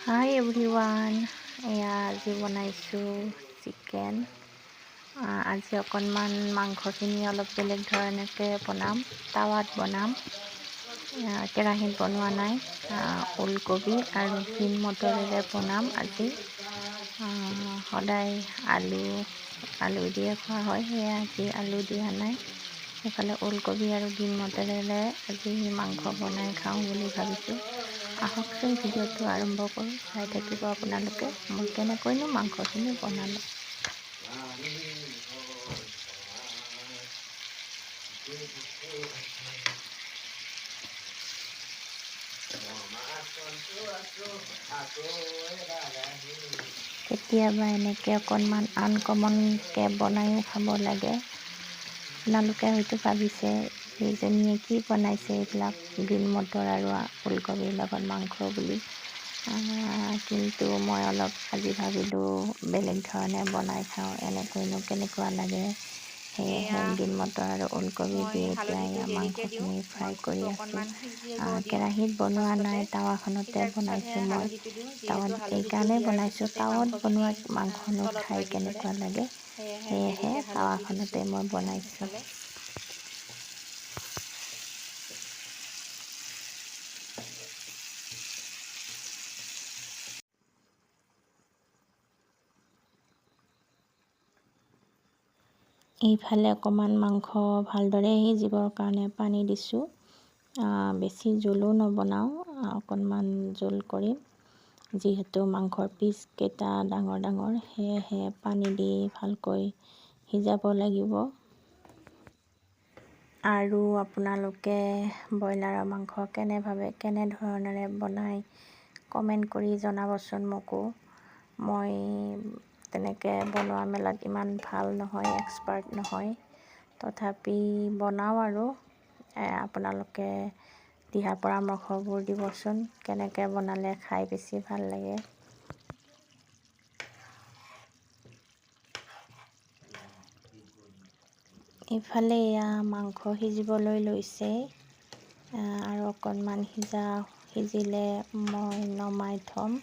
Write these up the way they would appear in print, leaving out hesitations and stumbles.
Hi everyone, এয়া আজি বনাইছোঁ চিকেন। আজি অকণমান মাংসখিনি অলপ বেলেগ ধৰণেৰে বনাম, টাৱাত বনাম। কেৰাহীত বনোৱা নাই। ওলকবি আৰু গ্ৰীণ মটৰেৰে বনাম আজি। সদায় আলু দিয়ে খোৱা হয়, সেয়া আজি আলু দিয়া নাই। সেইফালে ওলকবি আৰু গ্ৰীণ মটৰেৰে আজি মাংস বনাই খাওঁ বুলি ভাবিছোঁ। আহকচোন ভিডিঅ'টো আৰম্ভ কৰোঁ, চাই থাকিব আপোনালোকে মই কেনেকৈনো মাংসখিনি বনালোঁ। কেতিয়াবা এনেকৈ অকণমান আনকমনকৈ বনায়ো খাব লাগে। আপোনালোকে হয়তো ভাবিছে এইজনীয়ে কি বনাইছে এইবিলাক গ্ৰীণ মটৰ আৰু ওলকবিৰ লগত মাংস বুলি, কিন্তু মই অলপ আজি ভাবিলোঁ বেলেগ ধৰণে বনাই খাওঁ, এনেকৈনো কেনেকুৱা লাগে। সেয়েহে গ্ৰীণ মটৰ আৰু ওলকবি দি এতিয়া মাংসখিনি ফ্ৰাই কৰি আছোঁ। কেৰাহীত বনোৱা নাই, টাৱাখনতে বনাইছোঁ মই। টাৱাত এইকাৰণেই বনাইছোঁ, টাৱাত বনোৱা মাংসনো খাই কেনেকুৱা লাগে, সেয়েহে টাৱাখনতে মই বনাইছোঁ। এইফালে অকণমান মাংস ভালদৰে সিজিবৰ কাৰণে পানী দিছোঁ। বেছি জোলো নবনাওঁ, অকণমান জোল কৰিম। যিহেতু মাংসৰ পিচকেইটা ডাঙৰ ডাঙৰ, সেয়েহে পানী দি ভালকৈ সিজাব লাগিব। আৰু আপোনালোকে ব্ৰইলাৰৰ মাংস কেনেধৰণেৰে বনাই কমেণ্ট কৰি জনাবচোন মোকো। মই তেনেকৈ বনোৱা মেলাত ইমান ভাল নহয়, এক্সপাৰ্ট নহয়, তথাপি বনাওঁ আৰু আপোনালোকে দিহা পৰামৰ্শবোৰ দিবচোন, কেনেকৈ বনালে খাই বেছি ভাল লাগে। ইফালে এয়া মাংস সিজিবলৈ লৈছে, আৰু অকণমান সিজিলে মই নমাই থ'ম।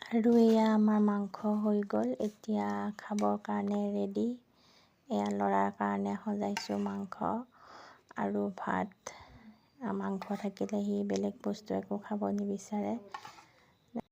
আৰু এয়া আমাৰ মাংস হৈ গ'ল, এতিয়া খাবৰ কাৰণে ৰেডি। এয়া ল'ৰাৰ কাৰণে সজাইছোঁ মাংস আৰু ভাত। মাংস থাকিলে সি বেলেগ বস্তু একো খাব নিবিচাৰে,